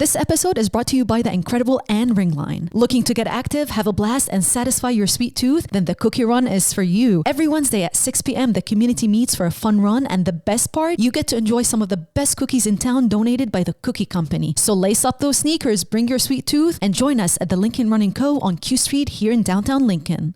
This episode is brought to you by the incredible Anne Ringline. Looking to get active, have a blast, and satisfy your sweet tooth? Then the cookie run is for you. Every Wednesday at 6 p.m., the community meets for a fun run, and the best part, you get to enjoy some of the best cookies in town donated by the Cookie Company. So lace up those sneakers, bring your sweet tooth, and join us at the Lincoln Running Co. on Q Street here in downtown Lincoln.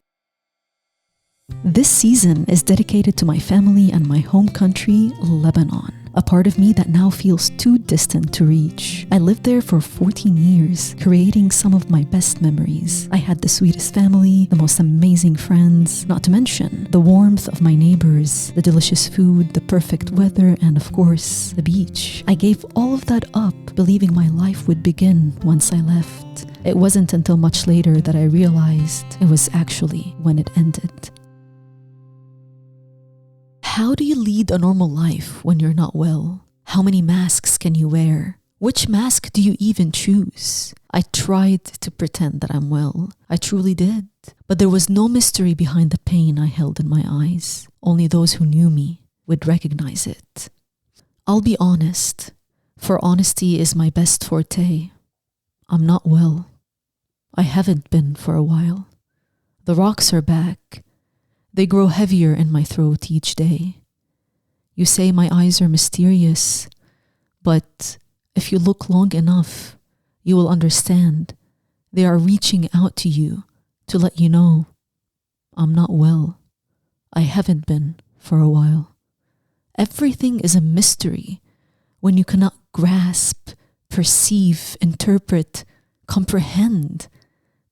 This season is dedicated to my family and my home country, Lebanon. A part of me that now feels too distant to reach. I lived there for 14 years, creating some of my best memories. I had the sweetest family, the most amazing friends, not to mention the warmth of my neighbors, the delicious food, the perfect weather, and of course, the beach. I gave all of that up, believing my life would begin once I left. It wasn't until much later that I realized it was actually when it ended. How do you lead a normal life when you're not well? How many masks can you wear? Which mask do you even choose? I tried to pretend that I'm well. I truly did. But there was no mystery behind the pain I held in my eyes. Only those who knew me would recognize it. I'll be honest, for honesty is my best forte. I'm not well. I haven't been for a while. The rocks are back. They grow heavier in my throat each day. You say my eyes are mysterious, but if you look long enough, you will understand they are reaching out to you to let you know I'm not well. I haven't been for a while. Everything is a mystery when you cannot grasp, perceive, interpret, comprehend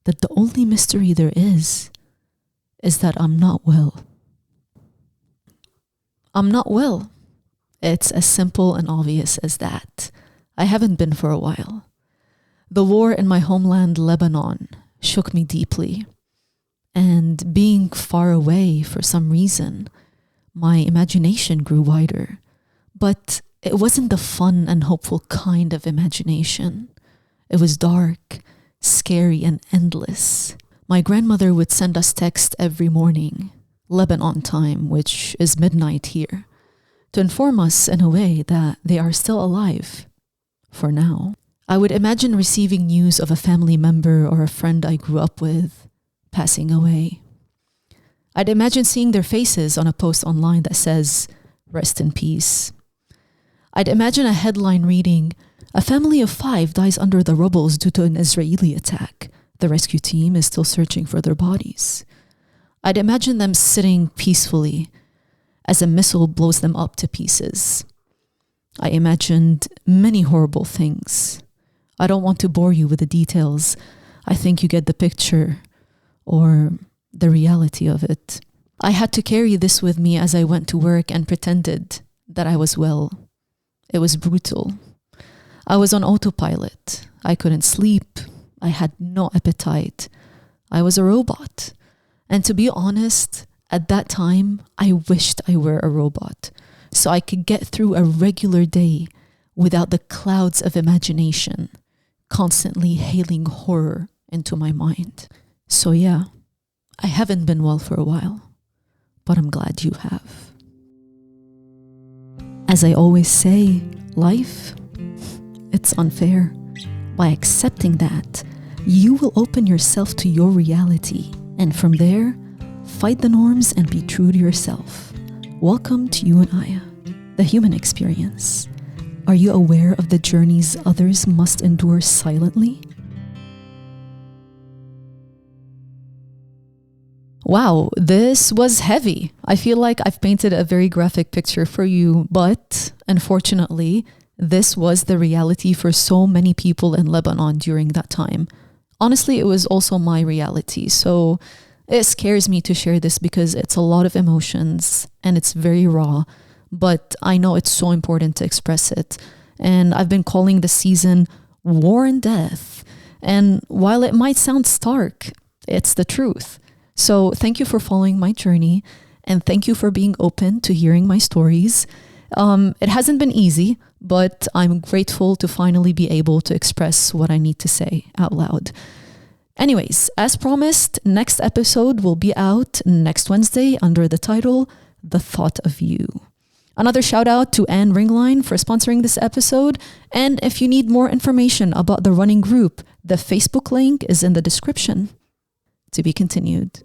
that the only mystery there is that I'm not well. I'm not well. It's as simple and obvious as that. I haven't been for a while. The war in my homeland, Lebanon, shook me deeply. And being far away for some reason, my imagination grew wider. But it wasn't the fun and hopeful kind of imagination. It was dark, scary, and endless. My grandmother would send us text every morning, Lebanon time, which is midnight here, to inform us in a way that they are still alive, for now. I would imagine receiving news of a family member or a friend I grew up with passing away. I'd imagine seeing their faces on a post online that says, "Rest in peace." I'd imagine a headline reading, "A family of 5 dies under the rubble due to an Israeli attack. The rescue team is still searching for their bodies." I'd imagine them sitting peacefully as a missile blows them up to pieces. I imagined many horrible things. I don't want to bore you with the details. I think you get the picture or the reality of it. I had to carry this with me as I went to work and pretended that I was well. It was brutal. I was on autopilot. I couldn't sleep. I had no appetite. I was a robot. And to be honest, at that time, I wished I were a robot so I could get through a regular day without the clouds of imagination constantly hailing horror into my mind. So yeah, I haven't been well for a while, but I'm glad you have. As I always say, life, it's unfair. By accepting that, you will open yourself to your reality, and from there, fight the norms and be true to yourself. Welcome to You and I, the human experience. Are you aware of the journeys others must endure silently? Wow, this was heavy. I feel like I've painted a very graphic picture for you, but unfortunately, this was the reality for so many people in Lebanon during that time. Honestly, it was also my reality. So it scares me to share this because it's a lot of emotions and it's very raw, but I know it's so important to express it. And I've been calling the season War and Death. And while it might sound stark, it's the truth. So thank you for following my journey and thank you for being open to hearing my stories. It hasn't been easy, but I'm grateful to finally be able to express what I need to say out loud. Anyways, as promised, next episode will be out next Wednesday under the title, The Thought of You. Another shout out to Anne Ringline for sponsoring this episode. And if you need more information about the running group, the Facebook link is in the description. To be continued.